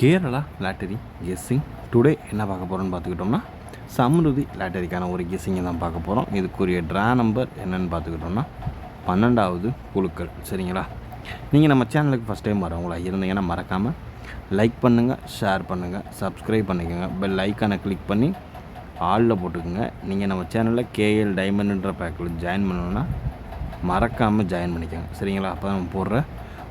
Kerala lottery guessing today என்ன பார்க்க போகிறோன்னு பார்த்துக்கிட்டோம்னா சம்ருதி லாட்டரிக்கான ஒரு கெஸ்ஸிங்கை தான் பார்க்க போகிறோம். இதுக்குரிய ட்ரா நம்பர் என்னென்னு பார்த்துக்கிட்டோம்னா 12வது குழுக்கள். சரிங்களா? நீங்கள் நம்ம சேனலுக்கு ஃபஸ்ட் டைம் வரவங்களா இருந்தீங்கன்னா மறக்காமல் லைக் பண்ணுங்கள், ஷேர் பண்ணுங்கள், சப்ஸ்கிரைப் பண்ணிக்கோங்க, பெல் ஐக்கானை கிளிக் பண்ணி ஆளில் போட்டுக்கோங்க. நீங்கள் நம்ம சேனலில் கேஎல் டைமண்ட்ன்ற பேக்கில் ஜாயின் பண்ணணுன்னா மறக்காமல் ஜாயின் பண்ணிக்கோங்க. சரிங்களா? அப்போ நம்ம போடுற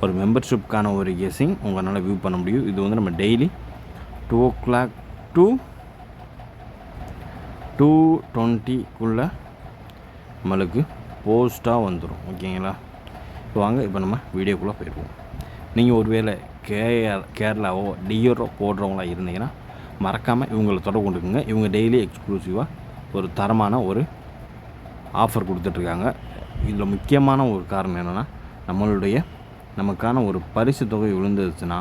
ஒரு மெம்பர்ஷிப்கான ஒரு கெஸ்ஸிங் உங்களால் வியூ பண்ண முடியும். இது வந்து நம்ம டெய்லி 2 o'clock to 2:20 நம்மளுக்கு போஸ்ட்டாக வந்துடும். ஓகேங்களா? வாங்க இப்போ நம்ம வீடியோக்குள்ளே போயிடுவோம். நீங்கள் ஒருவேளை கேரளாவோ டிஆர்ஓ போடுறவங்களா இருந்தீங்கன்னா மறக்காமல் இவங்களை தொடர்பு கொண்டுக்குங்க. இவங்க டெய்லி எக்ஸ்க்ளூசிவாக ஒரு தரமான ஒரு ஆஃபர் கொடுத்துட்ருக்காங்க. இதில் முக்கியமான ஒரு காரணம் என்னென்னா நமக்கான ஒரு பரிசு தொகை விழுந்துருச்சுன்னா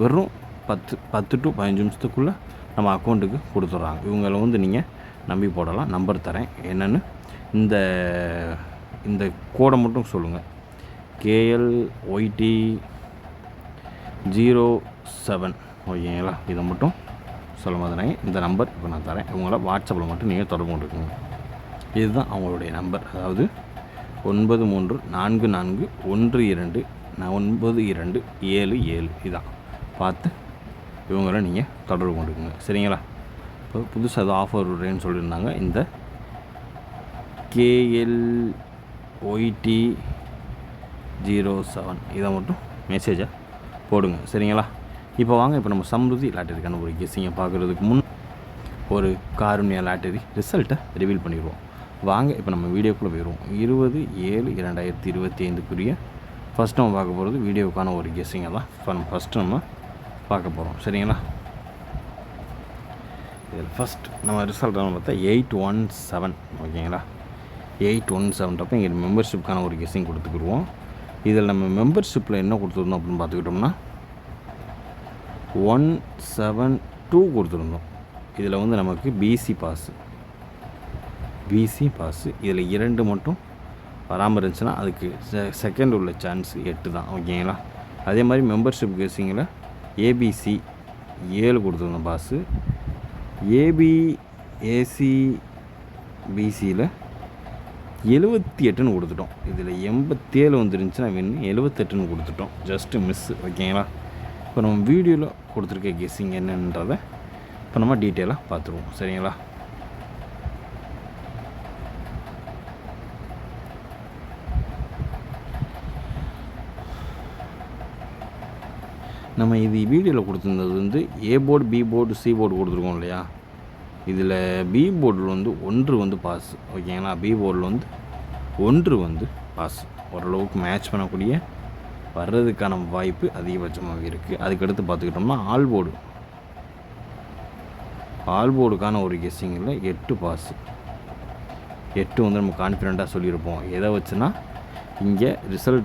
வெறும் 10 to 15 நிமிஷத்துக்குள்ளே நம்ம அக்கௌண்ட்டுக்கு கொடுத்துட்றாங்க. இவங்களை வந்து நீங்கள் நம்பி போடலாம். நம்பர் தரேன் என்னென்னு, இந்த கோடை மட்டும் சொல்லுங்கள். KLYT07. ஓகேங்களா? இதை மட்டும் சொல்ல மாதிரி இந்த நம்பர் இப்போ நான் தரேன். இவங்கள வாட்ஸ்அப்பில் மட்டும் நீங்கள் தொடர்பு கொண்டுருக்குங்க. இதுதான் அவங்களுடைய நம்பர், அதாவது 9344129277. இதான் பார்த்து இவங்கள நீங்கள் தொடர்பு கொண்டுக்குங்க. சரிங்களா? இப்போ புதுசாக அது ஆஃபர் விடுறேன்னு சொல்லியிருந்தாங்க. இந்த KLYT07 இதை மட்டும் மெசேஜை போடுங்க. சரிங்களா? இப்போ வாங்க இப்போ நம்ம சம்ருதி லாட்டரிக்கான ஒரு கெஸ்ஸிங்கை பார்க்குறதுக்கு முன் ஒரு காருண்யா லாட்டரி ரிசல்ட்டை ரிவீல் பண்ணிடுவோம். வாங்க இப்போ நம்ம வீடியோக்குள்ளே போயிடுவோம். 20/7/2025 ஃபஸ்ட் நம்ம பார்க்க போகிறது வீடியோவுக்கான ஒரு கெஸ்ஸிங்கை தான் ஃபஸ்ட்டு நம்ம பார்க்க போகிறோம். சரிங்களா? இதில் ஃபஸ்ட் நம்ம ரிசல்ட் பார்த்தா 817. ஓகேங்களா? 817 இங்கே மெம்பர்ஷிப்புக்கான ஒரு கெஸ்ஸிங் கொடுத்துக்குருவோம். இதில் நம்ம மெம்பர்ஷிப்பில் என்ன கொடுத்துருந்தோம் அப்படின்னு பார்த்துக்கிட்டோம்னா 172 கொடுத்துருந்தோம். இதில் வந்து நமக்கு பிசி பாஸு இதில் 2 மட்டும் வராமல் இருந்துச்சுன்னா அதுக்கு செகண்ட் உள்ள சான்ஸ் 8 தான். ஓகேங்களா? அதே மாதிரி மெம்பர்ஷிப் கெஸ்ஸிங்கில் ஏபிசி 7 கொடுத்துருந்தோம் பாஸு. ஏசிபிசியில் 78ன்னு கொடுத்துட்டோம். இதில் 87 வந்துருந்துச்சுன்னா வின்னு 78ன்னு கொடுத்துட்டோம். Just miss. ஓகேங்களா? இப்போ நம்ம வீடியோவில் கொடுத்துருக்க கெஸ்ஸிங் என்னன்றதை இப்போ நம்ம டீட்டெயிலாக பார்த்துருவோம். சரிங்களா? நம்ம இது வீடியோவில் கொடுத்துருந்தது வந்து A board, B board, C board கொடுத்துருக்கோம் இல்லையா? இதில் பி போர்டில் வந்து 1 வந்து பாஸ். ஓகேங்களா? பி போர்டில் வந்து 1 வந்து பாஸ். ஓரளவுக்கு மேட்ச் பண்ணக்கூடிய வர்றதுக்கான வாய்ப்பு அதிகபட்சமாக இருக்குது. அதுக்கடுத்து பார்த்துக்கிட்டோம்னா ஆல் போர்டுக்கான ஒரு கெஸ்ஸிங்கில் 8 பாஸ். 8 வந்து நம்ம கான்ஃபிடெண்ட்டாக சொல்லியிருப்போம். எதை வச்சுன்னா இங்கே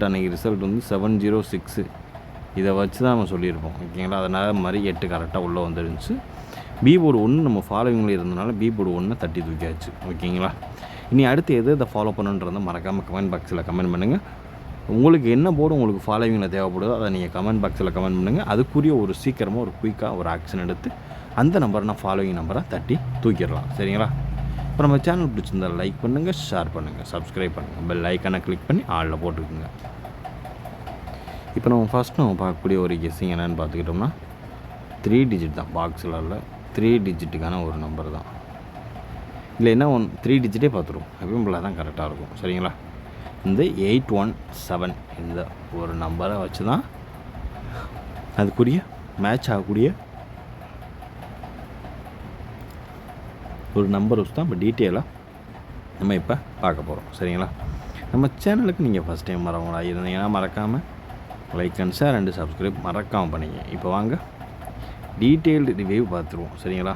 அன்றைக்கி ரிசல்ட் வந்து 706. இதை வச்சு தான் நம்ம சொல்லியிருப்போம். ஓகேங்களா? அதனால் மாதிரி 8 கரெக்டாக உள்ளே வந்துருந்துச்சு. பி போர்டு 1 நம்ம ஃபாலோவிங்கில் இருந்தனால பி போர்டு 1 தட்டி தூக்கியாச்சு. ஓகேங்களா? இனி அடுத்து எதை ஃபாலோ பண்ணுன்றதை மறக்காமல் கமெண்ட் பாக்ஸில் கமெண்ட் பண்ணுங்கள். உங்களுக்கு என்ன போர்டு உங்களுக்கு ஃபாலோவிங்கில் தேவைப்படுதோ அதை நீங்கள் கமெண்ட் பாக்ஸில் கமெண்ட் பண்ணுங்கள். அதுக்குரிய ஒரு சீக்கிரமாக ஒரு குயிக்காக ஒரு ஆக்ஷன் எடுத்து அந்த நம்பரை ஃபாலோவிங் நம்பரை தட்டி தூக்கிடலாம். சரிங்களா? இப்போ நம்ம சேனல் பிடிச்சிருந்தால் லைக் பண்ணுங்கள், ஷேர் பண்ணுங்கள், சப்ஸ்கிரைப் பண்ணுங்கள், பெல் ஐக்கானை கிளிக் பண்ணி ஆளில் போட்டுக்குங்க. இப்போ நம்ம பார்க்கக்கூடிய ஒரு கெஸ்ஸிங் என்னென்னு பார்த்துக்கிட்டோம்னா 3 digit தான். பாக்ஸில் உள்ள 3 digitக்கான ஒரு நம்பர் தான். இல்லை என்ன 3 digitே பார்த்துருவோம். எப்பயும் போல தான் கரெக்டாக இருக்கும். சரிங்களா? இந்த 817 இந்த ஒரு நம்பரை வச்சு தான் அதுக்குரிய மேட்ச் ஆகக்கூடிய ஒரு நம்பர் வச்சு தான் இப்போ டீட்டெயிலாக நம்ம இப்போ பார்க்க போகிறோம். சரிங்களா? நம்ம சேனலுக்கு நீங்கள் ஃபஸ்ட் டைம் வரவங்களா இருந்தீங்கன்னா மறக்காமல் like and share and subscribe மறக்காமல் பண்ணிங்க. இப்போ வாங்க டீட்டெயில்டு ரிவ்யூ பார்த்துருவோம். சரிங்களா?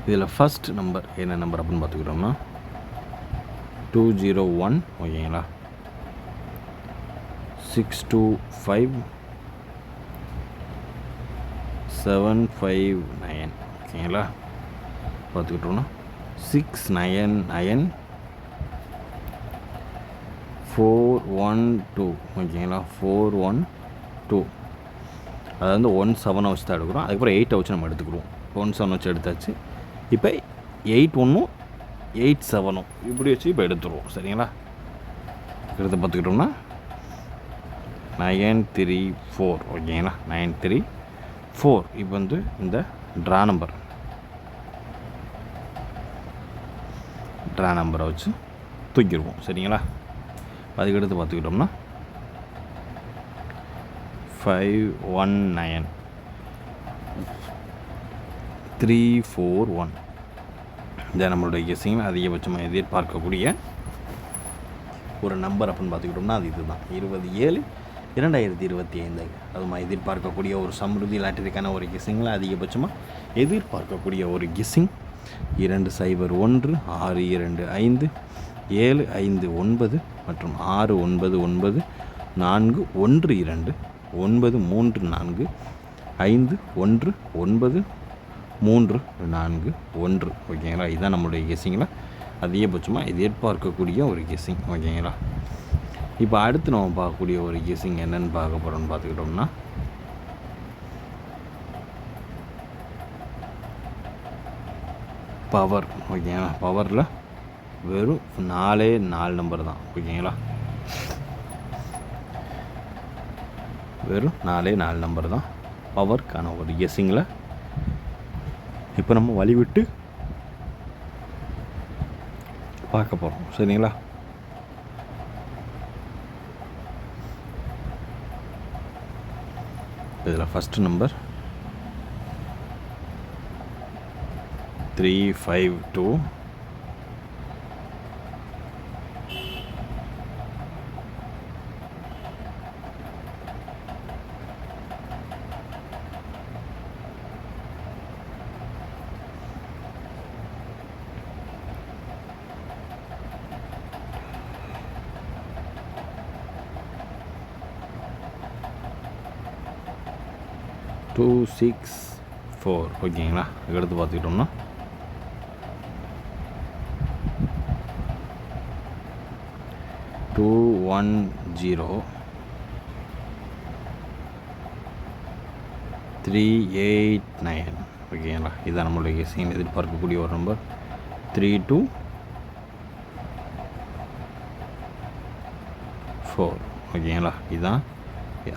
இதில் ஃபஸ்ட் நம்பர் என்ன நம்பர் அப்படின்னு பார்த்துக்கிட்டோம்னா 201. ஓகேங்களா? 625759. ஓகேங்களா? பார்த்துக்கிட்டோம்னா 699 412. ஓகேங்களா? 412 அதை வந்து 1 7 வச்சு தான் எடுக்கிறோம். அதுக்கப்புறம் 8 வச்சு நம்ம எடுத்துக்கிடுவோம். 1 7 வச்சு எடுத்தாச்சு. இப்போ 8 1 8 7 இப்படி வச்சு இப்போ எடுத்துருவோம். சரிங்களா? எடுத்து பார்த்துக்கிட்டோம்னா 9 3 4 ஓகேங்களா? 9 3 4 இப்போ வந்து இந்த ட்ரா நம்பரை வச்சு தூக்கிடுவோம். சரிங்களா? அதுக்கு எடுத்து பார்த்துக்கிட்டோம்னா 5 1 9 3 4 1 இதை நம்மளுடைய கெஸ்ஸிங்கில் அதிகபட்சமாக எதிர்பார்க்கக்கூடிய ஒரு நம்பர் அப்படின்னு பார்த்துக்கிட்டோம்னா அது இதுதான் 27/2025. அதுமா எதிர்பார்க்கக்கூடிய ஒரு சம்ருதி லாட்டரிக்கான ஒரு கெஸ்ஸிங்கில் அதிகபட்சமாக எதிர்பார்க்கக்கூடிய ஒரு கெஸ்ஸிங் 201 625 759 மற்றும் 699 412 934 51934 ஓகேங்களா? இதுதான் நம்மளுடைய கெஸ்ஸிங்கில் அதிகபட்சமாக எதிர்பார்க்கக்கூடிய ஒரு கெஸ்ஸிங். ஓகேங்களா? இப்போ அடுத்து நம்ம பார்க்கக்கூடிய ஒரு கெஸ்ஸிங் என்னென்னு பார்க்க போகிறோம்னு பார்த்துக்கிட்டோம்னா பவர். ஓகேங்களா? பவரில் வெறும் 4 நம்பர் தான். ஓகேங்களா? வெறும் 4 நம்பர் தான் பவருக்கான ஒரு கெஸ்ஸிங்கில் இப்போ நம்ம வழிவிட்டு பார்க்க போகிறோம். சரிங்களா? இதில் ஃபஸ்ட்டு நம்பர் 352 264 ஓகேங்களா? எடுத்து பார்த்துக்கிட்டோம்னா 210 389 ஓகேங்களா? இதுதான் நம்மளுடைய கெஸ்ஸிங் எதிர்பார்க்கக்கூடிய ஒரு நம்பர் 324 ஓகேங்களா? இதுதான்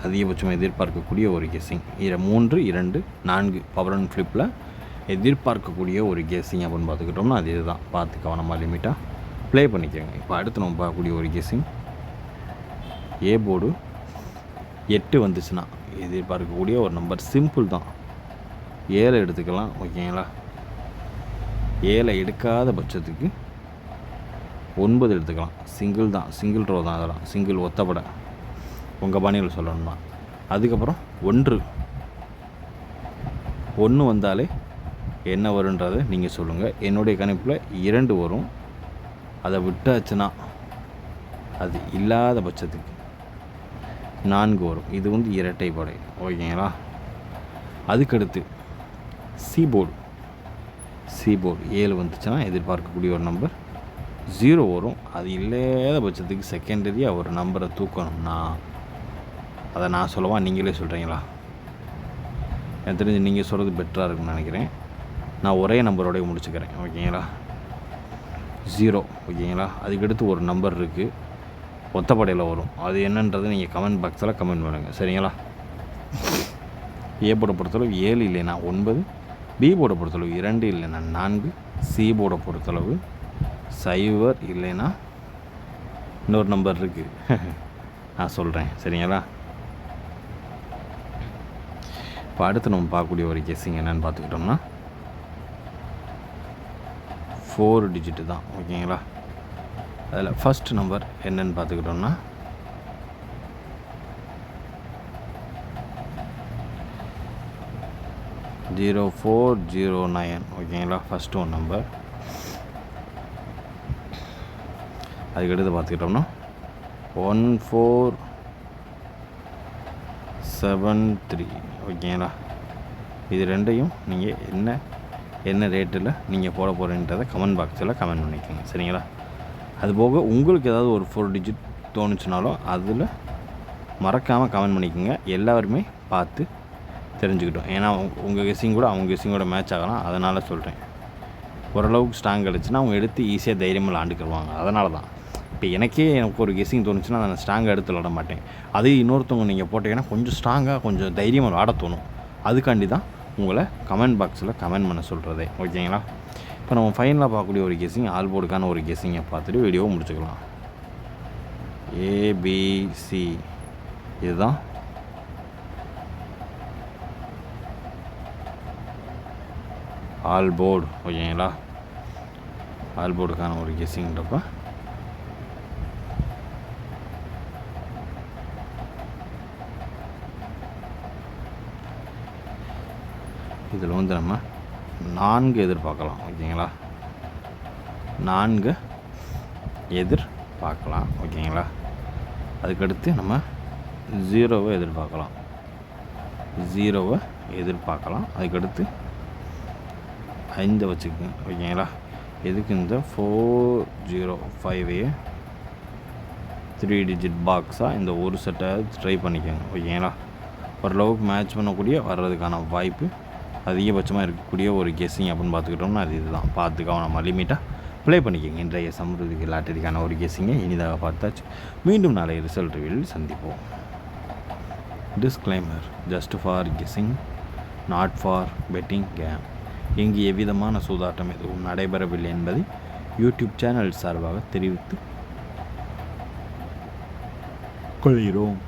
அதிகபட்சமாக எதிர்பார்க்கக்கூடிய ஒரு கெஸ்ஸிங். 3 2 4 பவர் அண்ட் ஃப்ளிப்பில் எதிர்பார்க்கக்கூடிய ஒரு கெஸ்ஸிங் அப்படின்னு பார்த்துக்கிட்டோம்னா அது இதுதான். பார்த்து கவனமாக லிமிட்டாக ப்ளே பண்ணிக்கோங்க. இப்போ அடுத்து நம்ம பார்க்கக்கூடிய ஒரு கெஸ்ஸிங் ஏ போர்டு 8 வந்துச்சுன்னா எதிர்பார்க்கக்கூடிய ஒரு நம்பர் சிம்பிள் தான். 7 எடுத்துக்கலாம். ஓகேங்களா? 7 எடுக்காத பட்சத்துக்கு 9 எடுத்துக்கலாம். சிங்கிள் தான், சிங்கிள் ரோ தான். அதெல்லாம் சிங்கிள் ஒத்தப்படை உங்கள் பாணியில் சொல்லணும்னா. அதுக்கப்புறம் 1 வந்தாலே என்ன வருன்றதை நீங்கள் சொல்லுங்கள். என்னுடைய கணிப்பில் 2 வரும். அதை விட்டாச்சுன்னா அது இல்லாத பட்சத்துக்கு 4 வரும். இது வந்து இரட்டைப்படை. ஓகேங்களா? அதுக்கடுத்து சி போர்டு 7 வந்துச்சுன்னா எதிர்பார்க்கக்கூடிய ஒரு நம்பர் 0 வரும். அது இல்லாத பட்சத்துக்கு செகண்டரியாக ஒரு நம்பரை தூக்கணும்னா அதை நான் சொல்லவா, நீங்களே சொல்கிறீங்களா? எனக்கு தெரிஞ்சு நீங்கள் சொல்கிறது பெட்டராக இருக்குன்னு நினைக்கிறேன். நான் ஒரே நம்பரோடய முடிச்சுக்கிறேன். ஓகேங்களா? 0 ஓகேங்களா? அதுக்கடுத்து ஒரு நம்பர் இருக்குது, ஒத்தப்படையில் வரும். அது என்னன்றது நீங்கள் கமெண்ட் பாக்ஸில் கமெண்ட் பண்ணுங்கள். சரிங்களா? ஏ போர்டை பொறுத்தளவு 7 இல்லைன்னா 9, பி போர்டை பொறுத்தளவு 2 இல்லைன்னா 4, சி போர்டை பொறுத்தளவு 0 இல்லைன்னா இன்னொரு நம்பர் இருக்குது நான் சொல்கிறேன். சரிங்களா? இப்போ அடுத்து நம்ம பார்க்கக்கூடிய ஒரு கெஸ்ஸிங் என்னென்னு பார்த்துக்கிட்டோம்னா 4 டிஜிட்டு தான். ஓகேங்களா? அதில் ஃபஸ்ட் நம்பர் என்னென்னு பார்த்துக்கிட்டோம்னா 0409 ஓகேங்களா? First one number. அதுக்கடுத்து பார்த்துக்கிட்டோம்னா 1473 ஓகேங்களா? இது ரெண்டையும் நீங்கள் என்ன ரேட்டில் நீங்கள் போட போகிறீன்றதை கமெண்ட் பாக்ஸில் கமெண்ட் பண்ணிக்கோங்க. சரிங்களா? அதுபோக உங்களுக்கு ஏதாவது ஒரு 4 டிஜிட் தோணுச்சுனாலும் அதில் மறக்காமல் கமெண்ட் பண்ணிக்கோங்க. எல்லாருமே பார்த்து தெரிஞ்சுக்கிட்டோம். ஏன்னா உங்கள் கெஸ்ஸிங் கூட அவங்க கெஸ்ஸிங்கோட மேட்ச் ஆகலாம். அதனால் சொல்கிறேன். ஓரளவுக்கு ஸ்ட்ராங் கிடச்சுன்னா அவங்க எடுத்து ஈஸியாக தைரியமாக விளாண்டுக்குருவாங்க. அதனால தான் இப்போ எனக்கு ஒரு கெஸ்ஸிங் தோணுச்சுன்னா நான் ஸ்ட்ராங்காக எடுத்து விளாட மாட்டேன். அதே இன்னொருத்தவங்க நீங்கள் போட்டிங்கன்னா கொஞ்சம் ஸ்ட்ராங்காக கொஞ்சம் தைரியமாக விளாட தோணும். அதுக்காண்டி தான் உங்களை கமெண்ட் பாக்ஸில் கமெண்ட் பண்ண சொல்கிறதே. ஓகேங்களா? இப்போ நம்ம ஃபைனலாக பார்க்கக்கூடிய ஒரு கெஸ்ஸிங் ஆல் போர்டுக்கான ஒரு கெஸ்ஸிங்கை பார்த்துட்டு வீடியோவை முடிச்சுக்கலாம். ஏபிசி இதுதான் ஆல் போர்டு. ஓகேங்களா? ஆல் போர்டுக்கான ஒரு கெஸ்ஸிங்கிறப்ப இதில் வந்து நம்ம 4 எதிர்பார்க்கலாம். ஓகேங்களா? 4 எதிர்பார்க்கலாம். ஓகேங்களா? அதுக்கடுத்து நம்ம 0வை எதிர்பார்க்கலாம். 0வை எதிர்பார்க்கலாம். அதுக்கடுத்து 5 வச்சுக்கோங்க. ஓகேங்களா? எதுக்கு இந்த 405 3 டிஜிட் பாக்ஸாக இந்த ஒரு செட்டை ட்ரை பண்ணிக்கோங்க. ஓகேங்களா? ஓரளவுக்கு மேட்ச் பண்ணக்கூடிய வர்றதுக்கான வாய்ப்பு அதிகபட்சமாக இருக்கக்கூடிய ஒரு கெஸ்ஸிங் அப்படின்னு பார்த்துக்கிட்டோம்னா அது இதுதான். பார்த்துக்காம நம்ம லிமிட்டாக ப்ளே பண்ணிக்கோங்க. இன்றைய சமృద్ధி லாட்டரிக்கான ஒரு கெஸ்ஸிங்கை இனிதாக பார்த்தாச்சு. மீண்டும் நாளை ரிசல்ட் ரிவ்யூவில் சந்திப்போம். Disclaimer: just for guessing, not for betting game. இங்கு எவ்விதமான சூதாட்டம் எதுவும் நடைபெறவில்லை என்பதை யூடியூப் சேனல் சார்பாக தெரிவித்து கொள்கிறோம்.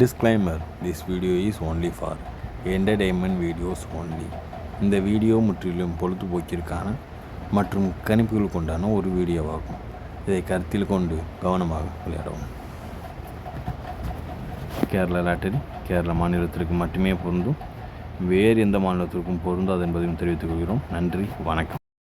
Disclaimer: This video is only for entertainment videos only. இந்த வீடியோ முற்றிலும் பொழுதுபோக்கிற்கான மற்றும் கணிப்புகள் கொண்டான ஒரு வீடியோவாகும். இதை கருத்தில் கொண்டு கவனமாக விளையாடவும். கேரளா லாட்டரி கேரள மாநிலத்திற்கு மட்டுமே பொருந்தும். வேறு எந்த மாநிலத்திற்கும் பொருந்தாது என்பதையும் தெரிவித்துக் கொள்கிறோம். நன்றி, வணக்கம்.